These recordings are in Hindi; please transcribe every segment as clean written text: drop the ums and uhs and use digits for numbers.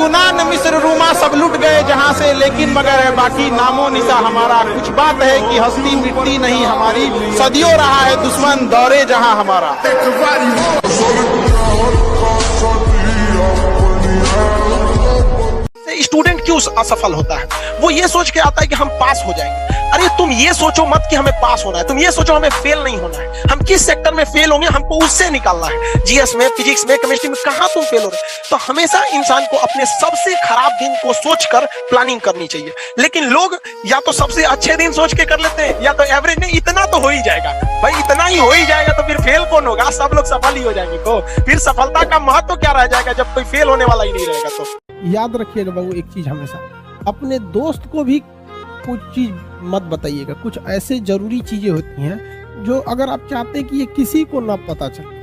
यूनान मिस्र रूमा सब लुट गए जहां से, लेकिन मगर है बाकी नामो निशा हमारा। कुछ बात है कि हस्ती मिटती नहीं हमारी, सदियों रहा है दुश्मन दौरे जहां हमारा। स्टूडेंट क्यों असफल होता है? वो ये सोच के आता है कि हम पास हो जाएंगे। अरे तुम ये सोचो मत कि हमें पास होना है, तुम ये सोचो हमें फेल नहीं होना है। हम किस सेक्टर में फेल होंगे हमको उससे निकालना है। जीएस में, फिजिक्स में, केमिस्ट्री में कहां तुम फेल हो रहे? तो हमेशा इंसान को अपने सबसे खराब दिन को सोचकर प्लानिंग करनी चाहिए। लेकिन लोग या तो सबसे अच्छे दिन सोच के कर लेते हैं, या तो एवरेज नहीं, इतना तो हो ही जाएगा भाई, इतना ही हो ही जाएगा तो फिर फेल कौन होगा? सब लोग सफल ही हो जाएंगे। तो फिर सफलता का महत्व क्या रह जाएगा जब कोई फेल होने वाला ही नहीं रहेगा? तो याद रखिएगा बाबू एक चीज, हमेशा अपने दोस्त को भी कुछ चीज मत बताइएगा। कुछ ऐसे जरूरी चीजें होती हैं जो अगर आप चाहते हैं कि ये किसी को ना पता चले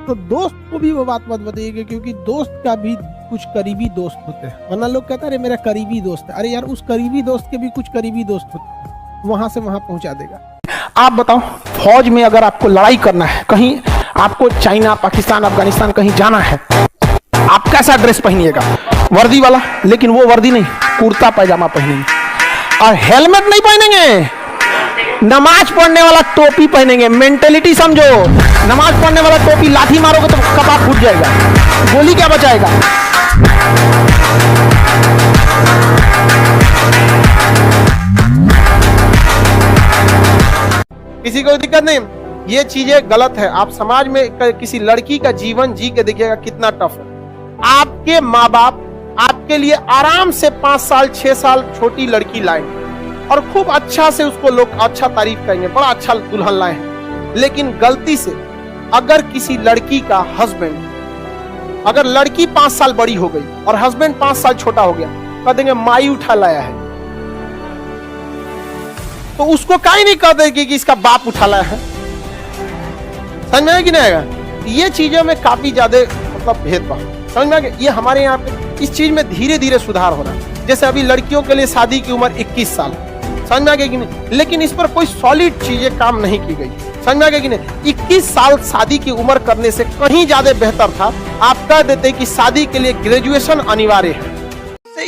तो दोस्त को भी वो बात मत बताइएगा, क्योंकि दोस्त का भी कुछ करीबी दोस्त होते हैं। वरना लोग कहते हैं अरे मेरा करीबी दोस्त है। अरे यार उस करीबी दोस्त के भी कुछ करीबी दोस्त होते हैं, वहां से वहां पहुंचा देगा। आप बताओ, फौज में अगर आपको लड़ाई करना है, कहीं आपको चाइना, पाकिस्तान, अफगानिस्तान कहीं जाना है, आप कैसा ड्रेस पहनिएगा? वर्दी वाला, लेकिन वो वर्दी नहीं, कुर्ता पैजामा पहनेंगे और हेलमेट नहीं पहनेंगे। नमाज पढ़ने वाला टोपी पहनेंगे। मेंटेलिटी समझो, नमाज पढ़ने वाला टोपी, लाठी मारोगे तो कपाट फूट जाएगा, गोली क्या बचाएगा? किसी को दिक्कत नहीं, ये चीजें गलत है। आप समाज में किसी लड़की का जीवन जी के देखिएगा कितना टफ है। आपके माँ बाप आपके लिए आराम से 5 साल 6 साल छोटी लड़की लाए और खूब अच्छा से उसको लोग अच्छा तारीफ करेंगे, बड़ा अच्छा दुल्हन लाए हैं। लेकिन गलती से अगर किसी लड़की का हस्बैंड, अगर लड़की 5 साल बड़ी हो गई और हस्बैंड 5 साल छोटा हो गया, कह देंगे माई उठा लाया है। तो उसको काहे नहीं कह देगी कि इसका बाप उठा लाया है? समझ में आया कि नहीं आएगा? ये चीजों में काफी ज्यादा मतलब भेदभाव समझ में आ गया। ये हमारे यहाँ पे इस चीज में धीरे धीरे सुधार हो रहा है। जैसे अभी लड़कियों के लिए शादी की उम्र 21 साल, समझ में आ गया कि नहीं? लेकिन इस पर कोई सॉलिड चीजें काम नहीं की गई, समझ में आ गया कि नहीं? 21 साल शादी की उम्र करने से कहीं ज्यादा बेहतर था आप कह देते कि शादी के लिए ग्रेजुएशन अनिवार्य है।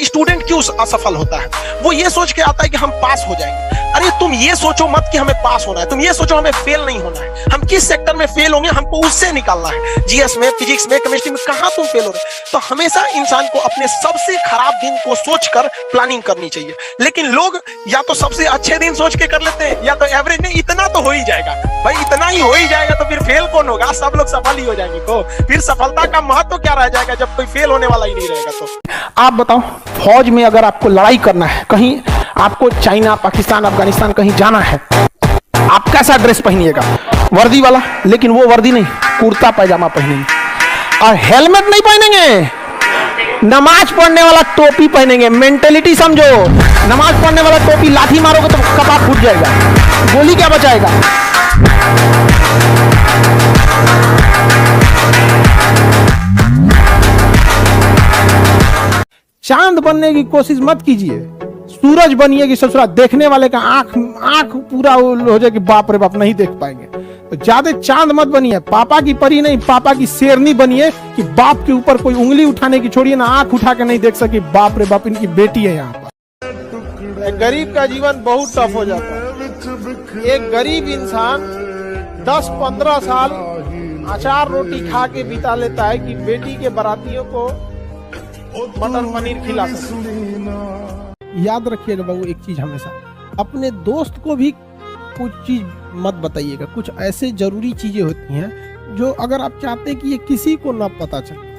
स्टूडेंट क्यों असफल होता है? वो ये सोच के आता है कि हम पास हो जाएंगे। अरे तुम ये सोचो मत कि हमें पास होना है, तुम ये सोचो हमें फेल नहीं होना है। हम किस सेक्टर में फेल होंगे हमको उससे निकालना है। जीएस में, फिजिक्स में, केमिस्ट्री में कहां तुम फेल हो रहे? तो हमेशा इंसान को अपने सबसे खराब दिन को सोचकर प्लानिंग करनी चाहिए। लेकिन लोग या तो सबसे अच्छे दिन सोच के कर लेते हैं, या तो एवरेज नहीं, इतना तो हो ही जाएगा भाई, इतना ही हो ही जाएगा तो फिर फेल कौन होगा? सब लोग सफल ही हो जाएंगे। तो फिर सफलता का महत्व क्या रह जाएगा जब कोई फेल होने वाला ही नहीं रहेगा? तो आप बताओ, फौज में अगर आपको लड़ाई करना है, कहीं आपको चाइना, पाकिस्तान, अफगानिस्तान कहीं जाना है, आप कैसा ड्रेस पहनिएगा? वर्दी वाला, लेकिन वो वर्दी नहीं, कुर्ता पैजामा पहनेंगे और हेलमेट नहीं पहनेंगे। नमाज पढ़ने वाला टोपी पहनेंगे। मेंटेलिटी समझो, नमाज पढ़ने वाला टोपी, लाठी मारोगे तो कपाट फूट जाएगा, गोली क्या बचाएगा? चांद बनने की कोशिश मत कीजिए, सूरज बनिए कि ससुरा देखने वाले का आंख पूरा हो जाए कि बाप रे बाप नहीं देख पाएंगे। तो ज्यादा चांद मत बनिए, पापा की परी नहीं, पापा की शेरनी बनिए कि बाप के ऊपर कोई उंगली उठाने की छोड़िए ना, आंख उठा के नहीं देख सकी बाप रे बाप इनकी बेटी है यहाँ पर। गरीब का जीवन बहुत टफ हो जाता है। एक गरीब इंसान 10-15 साल अचार रोटी खा के बिता लेता है कि बेटी के बारातियों को मटर पनीर खिला सके। याद रखिएगा बाबू एक चीज, हमेशा अपने दोस्त को भी कुछ चीज मत बताइएगा। कुछ ऐसे जरूरी चीजें होती हैं जो अगर आप चाहते हैं कि ये किसी को ना पता चले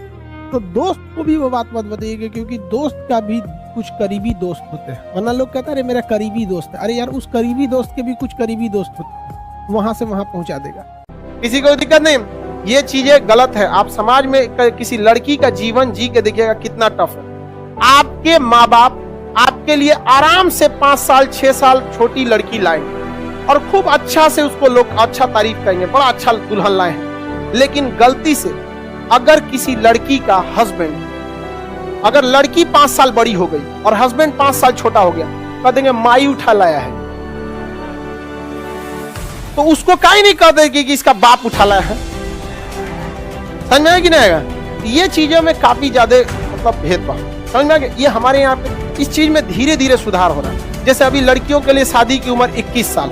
तो दोस्त को भी वो बात मत बताइएगा, क्योंकि दोस्त का भी कुछ करीबी दोस्त होते हैं। वरना लोग कहते हैं अरे मेरा करीबी दोस्त है। अरे यार उस करीबी दोस्त के भी कुछ करीबी दोस्त होते हैं, वहां से वहां पहुंचा देगा। किसी को दिक्कत नहीं, ये चीजें गलत है। आप समाज में किसी लड़की का जीवन जी के देखिएगा कितना टफ है। आपके माँ बाप आपके लिए आराम से 5 साल 6 साल छोटी लड़की लाए और खूब अच्छा से उसको लोग अच्छा तारीफ करेंगे, बड़ा अच्छा दुल्हन लाए हैं। लेकिन गलती से अगर किसी लड़की का हस्बैंड, अगर लड़की 5 साल बड़ी हो गई और हस्बैंड 5 साल छोटा हो गया, कह देंगे माई उठा लाया है। तो उसको काहे नहीं कह देगी कि इसका बाप उठा लाया है? समझ में आया कि नहीं आएगा? ये चीजों में काफी ज्यादा मतलब भेदभाव। समझ में आ गया? ये हमारे यहाँ पे इस चीज में धीरे धीरे सुधार हो रहा है। जैसे अभी लड़कियों के लिए शादी की उम्र 21 साल,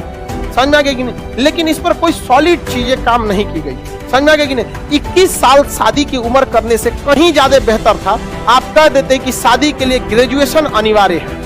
समझ में आ गया कि नहीं? लेकिन इस पर कोई सॉलिड चीजें काम नहीं की गई। समझ में आ गया कि नहीं? 21 साल शादी की उम्र करने से कहीं ज्यादा बेहतर था आप कह देते कि शादी के लिए ग्रेजुएशन अनिवार्य है।